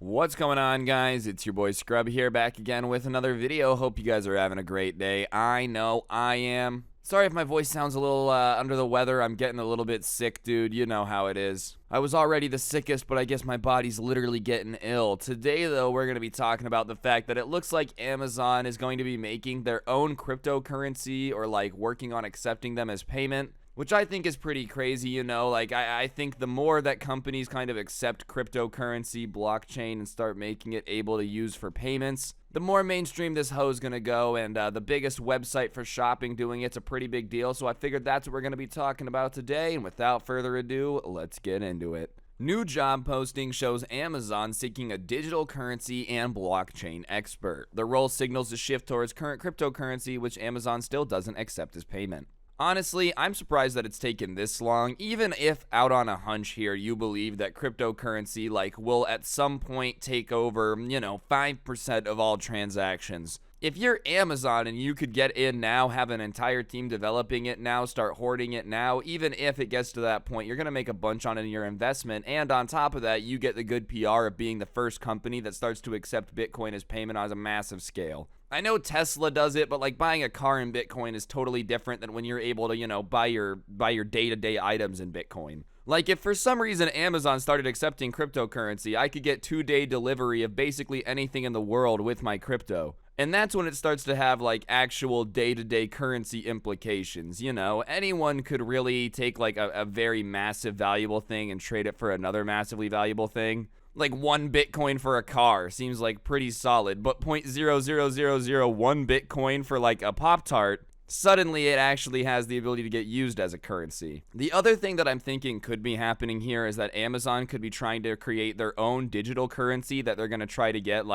What's going on, guys? It's your boy Scrub here, back again with another video. Hope you guys are having a great day. I know I am. Sorry if my voice sounds a little under the weather. I'm getting a little bit sick, dude. You know how it is. I was already the sickest, but I guess my body's literally getting ill. Today, though, we're going to be talking about the fact that it looks like Amazon is going to be making their own cryptocurrency, or like working on accepting them as payment. Which I think is pretty crazy, you know, like I think the more that companies kind of accept cryptocurrency, blockchain, and start making it able to use for payments, the more mainstream this hoe's gonna go, and the biggest website for shopping doing it's a pretty big deal, so I figured that's what we're gonna be talking about today, and without further ado, let's get into it. New job posting shows Amazon seeking a digital currency and blockchain expert. The role signals a shift towards current cryptocurrency, which Amazon still doesn't accept as payment. Honestly, I'm surprised that it's taken this long, even if out on a hunch here you believe that cryptocurrency will at some point take over, 5% of all transactions. If you're Amazon and you could get in now, have an entire team developing it now, start hoarding it now, even if it gets to that point, you're going to make a bunch on it in your investment, and on top of that, you get the good PR of being the first company that starts to accept Bitcoin as payment on a massive scale. I know Tesla does it, but buying a car in Bitcoin is totally different than when you're able to, buy your day-to-day items in Bitcoin. If for some reason Amazon started accepting cryptocurrency, I could get 2-day delivery of basically anything in the world with my crypto. And that's when it starts to have actual day-to-day currency implications. Anyone could really take a very massive valuable thing and trade it for another massively valuable thing. 1 Bitcoin for a car seems pretty solid, but 0.00001 Bitcoin for a Pop-Tart, suddenly it actually has the ability to get used as a currency. The other thing that I'm thinking could be happening here is that Amazon could be trying to create their own digital currency that they're going to try to get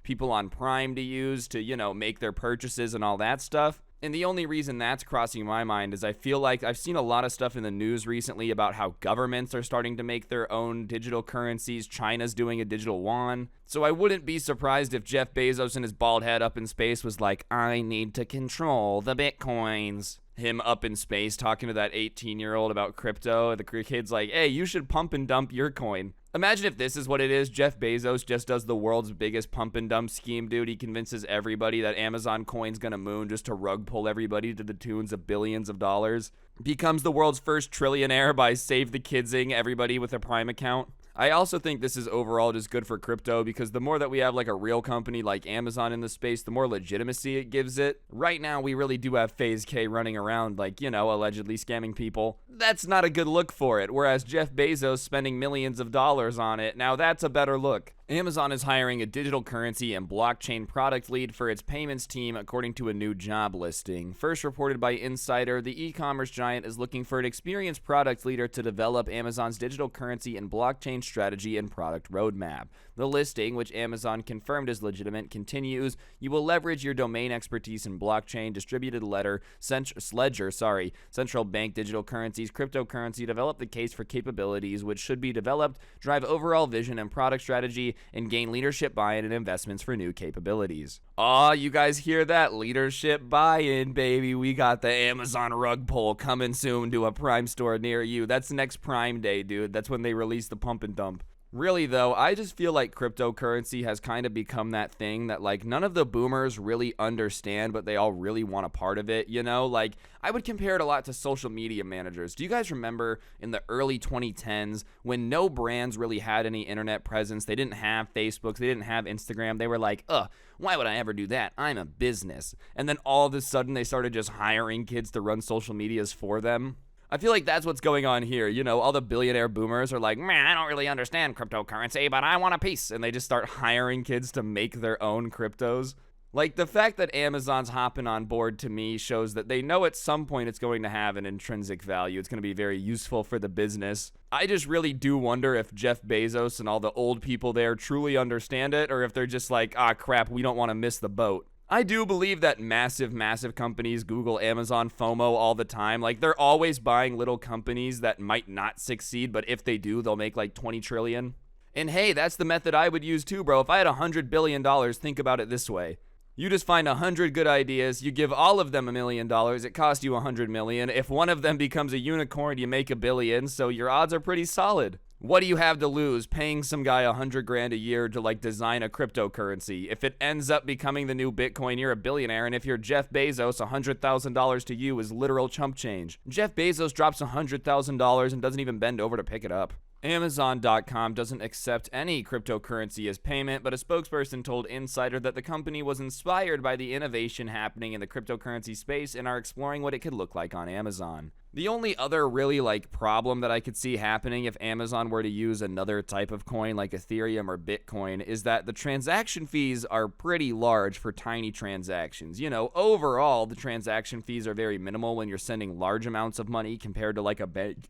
people on Prime to use to, make their purchases and all that stuff. And the only reason that's crossing my mind is I feel like I've seen a lot of stuff in the news recently about how governments are starting to make their own digital currencies. China's doing a digital yuan. So I wouldn't be surprised if Jeff Bezos and his bald head up in space was like, I need to control the Bitcoins. Him up in space talking to that 18-year-old about crypto. The kid's like, hey, you should pump and dump your coin. Imagine if this is what it is. Jeff Bezos just does the world's biggest pump and dump scheme, dude. He convinces everybody that Amazon coin's gonna moon just to rug pull everybody to the tunes of billions of dollars. Becomes the world's first trillionaire by save the kidsing everybody with a Prime account. I also think this is overall just good for crypto because the more that we have a real company like Amazon in the space, the more legitimacy it gives it. Right now, we really do have Phase K running around allegedly scamming people. That's not a good look for it, whereas Jeff Bezos spending millions of dollars on it, now that's a better look. Amazon is hiring a digital currency and blockchain product lead for its payments team, according to a new job listing. First reported by Insider, the e-commerce giant is looking for an experienced product leader to develop Amazon's digital currency and blockchain strategy and product roadmap. The listing, which Amazon confirmed is legitimate, continues, you will leverage your domain expertise in blockchain, distributed ledger, central bank digital currencies, cryptocurrency, develop the case for capabilities which should be developed, drive overall vision and product strategy, and gain leadership buy-in and investments for new capabilities. Aw, you guys hear that? Leadership buy-in, baby. We got the Amazon rug pull coming soon to a Prime store near you. That's next Prime Day, dude. That's when they release the pump and dump. Really, though, I just feel like cryptocurrency has kind of become that thing that, none of the boomers really understand, but they all really want a part of it, I would compare it a lot to social media managers. Do you guys remember in the early 2010s when no brands really had any internet presence? They didn't have Facebook, they didn't have Instagram. They were like, why would I ever do that? I'm a business. And then all of a sudden, they started just hiring kids to run social medias for them. I feel like that's what's going on here. All the billionaire boomers are like, man, I don't really understand cryptocurrency, but I want a piece. And they just start hiring kids to make their own cryptos. The fact that Amazon's hopping on board to me shows that they know at some point it's going to have an intrinsic value. It's going to be very useful for the business. I just really do wonder if Jeff Bezos and all the old people there truly understand it, or if they're just like, crap, we don't want to miss the boat. I do believe that massive companies, Google, Amazon, FOMO all the time, they're always buying little companies that might not succeed, but if they do, they'll make 20 trillion. And hey, that's the method I would use too, bro. If I had $100 billion, think about it this way. You just find 100 good ideas, you give all of them $1 million, it costs you $100 million. If one of them becomes a unicorn, you make $1 billion, so your odds are pretty solid. What do you have to lose paying some guy $100,000 a year to like design a cryptocurrency? If it ends up becoming the new Bitcoin, you're a billionaire. And if you're Jeff Bezos, $100,000 to you is literal chump change. Jeff Bezos drops $100,000 and doesn't even bend over to pick it up. Amazon.com doesn't accept any cryptocurrency as payment, but a spokesperson told Insider that the company was inspired by the innovation happening in the cryptocurrency space and are exploring what it could look like on Amazon. The only other really problem that I could see happening if Amazon were to use another type of coin like Ethereum or Bitcoin is that the transaction fees are pretty large for tiny transactions. You know, overall, the transaction fees are very minimal when you're sending large amounts of money compared to like a bank.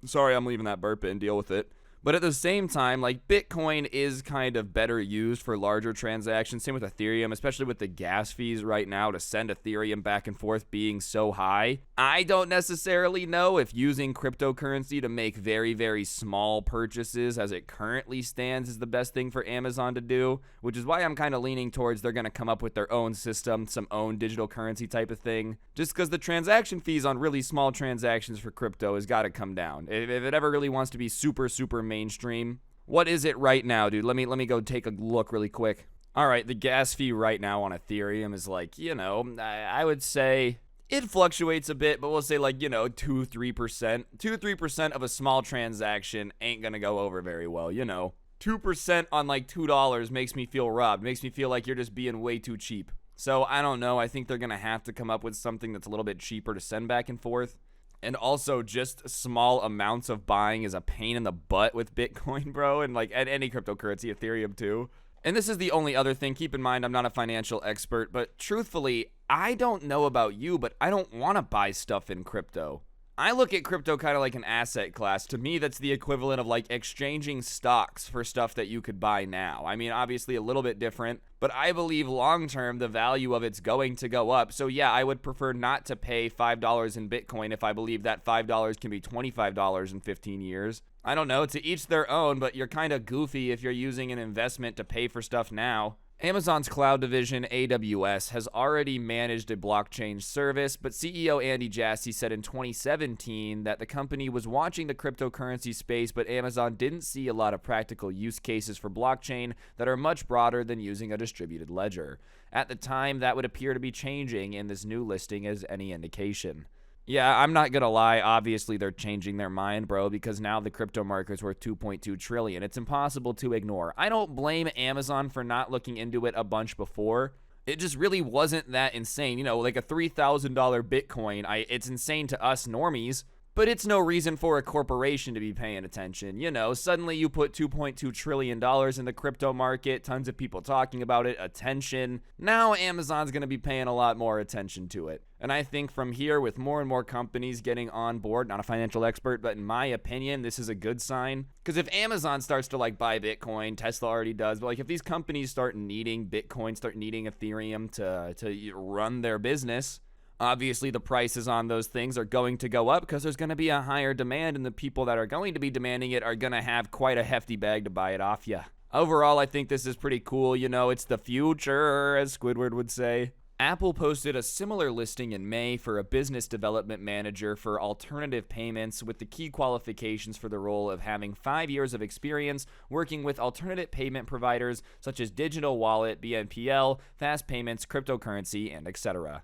Sorry, I'm leaving that burp in, deal with it. But at the same time, like, Bitcoin is kind of better used for larger transactions. Same with Ethereum, especially with the gas fees right now to send Ethereum back and forth being so high. I don't necessarily know if using cryptocurrency to make very, very small purchases as it currently stands is the best thing for Amazon to do, which is why I'm kind of leaning towards they're going to come up with their own system, some own digital currency type of thing. Just because the transaction fees on really small transactions for crypto has got to come down. If it ever really wants to be super, super mainstream. What is it right now, dude? Let me go take a look really quick. All right, the gas fee right now on Ethereum is like, you know, I would say it fluctuates a bit, but we'll say like, you know, 2-3%. 2-3% of a small transaction ain't gonna go over very well, you know. 2% on like $2 makes me feel robbed. Makes me feel like you're just being way too cheap. So I don't know. I think they're gonna have to come up with something that's a little bit cheaper to send back and forth. And also, just small amounts of buying is a pain in the butt with Bitcoin, bro, and like any cryptocurrency, Ethereum too. And this is the only other thing. Keep in mind, I'm not a financial expert, but truthfully, I don't know about you, but I don't want to buy stuff in crypto. I look at crypto kind of like an asset class. To me, that's the equivalent of like exchanging stocks for stuff that you could buy now. I mean, obviously a little bit different, but I believe long term the value of it's going to go up. So yeah, I would prefer not to pay $5 in Bitcoin if I believe that $5 can be $25 in 15 years. I don't know, to each their own, but you're kind of goofy if you're using an investment to pay for stuff now. Amazon's cloud division, AWS, has already managed a blockchain service, but CEO Andy Jassy said in 2017 that the company was watching the cryptocurrency space, but Amazon didn't see a lot of practical use cases for blockchain that are much broader than using a distributed ledger. At the time, that would appear to be changing, and this new listing is any indication. Yeah, I'm not gonna lie, obviously they're changing their mind, bro, because now the crypto market's worth $2.2 trillion. It's impossible to ignore. I don't blame Amazon for not looking into it a bunch before. It just really wasn't that insane. You know, like a $3,000 Bitcoin, it's insane to us normies, but it's no reason for a corporation to be paying attention. You know, suddenly you put $2.2 trillion in the crypto market, tons of people talking about it, attention. Now Amazon's going to be paying a lot more attention to it. And I think from here, with more and more companies getting on board, not a financial expert, but in my opinion, this is a good sign. Because if Amazon starts to like buy Bitcoin, Tesla already does, but like if these companies start needing Bitcoin, start needing Ethereum to run their business, obviously the prices on those things are going to go up because there's going to be a higher demand, and the people that are going to be demanding it are going to have quite a hefty bag to buy it off ya. Overall, I think this is pretty cool. You know, it's the future, as Squidward would say. Apple posted a similar listing in May for a business development manager for alternative payments, with the key qualifications for the role of having 5 years of experience working with alternative payment providers such as digital wallet, BNPL, fast payments, cryptocurrency, and etc.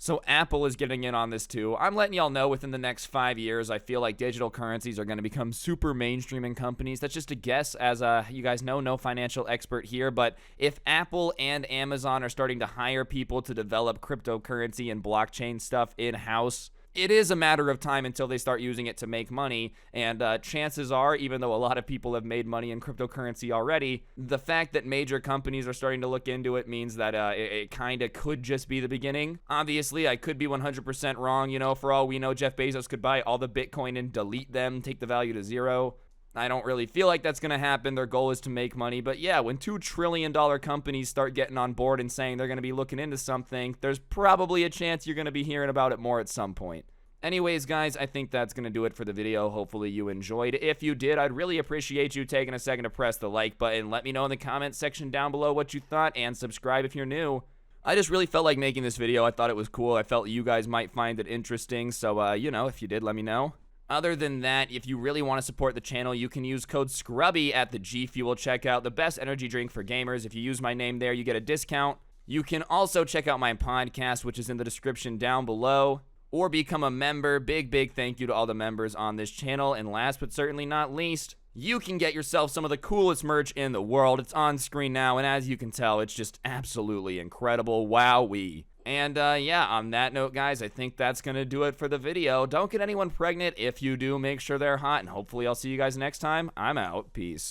So Apple is getting in on this too. I'm letting y'all know within the next 5 years, I feel like digital currencies are going to become super mainstream in companies. That's just a guess, as you guys know, no financial expert here. But if Apple and Amazon are starting to hire people to develop cryptocurrency and blockchain stuff in-house, it is a matter of time until they start using it to make money, and chances are, even though a lot of people have made money in cryptocurrency already, the fact that major companies are starting to look into it means that it kind of could just be the beginning. Obviously, I could be 100% wrong. You know, for all we know, Jeff Bezos could buy all the Bitcoin and delete them, take the value to zero. I don't really feel like that's going to happen. Their goal is to make money. But yeah, when $2 trillion companies start getting on board and saying they're going to be looking into something, there's probably a chance you're going to be hearing about it more at some point. Anyways, guys, I think that's going to do it for the video. Hopefully you enjoyed. If you did, I'd really appreciate you taking a second to press the like button. Let me know in the comments section down below what you thought, and subscribe if you're new. I just really felt like making this video. I thought it was cool. I felt you guys might find it interesting. So, you know, if you did, let me know. Other than that, if you really want to support the channel, you can use code Scrubae at the G Fuel checkout, the best energy drink for gamers. If you use my name there, you get a discount. You can also check out my podcast, which is in the description down below, or become a member. Big thank you to all the members on this channel. And last but certainly not least, you can get yourself some of the coolest merch in the world. It's on screen now, and as you can tell, it's just absolutely incredible. Wowee. And yeah, on that note, guys, I think that's going to do it for the video. Don't get anyone pregnant. If you do, make sure they're hot, and hopefully I'll see you guys next time. I'm out. Peace.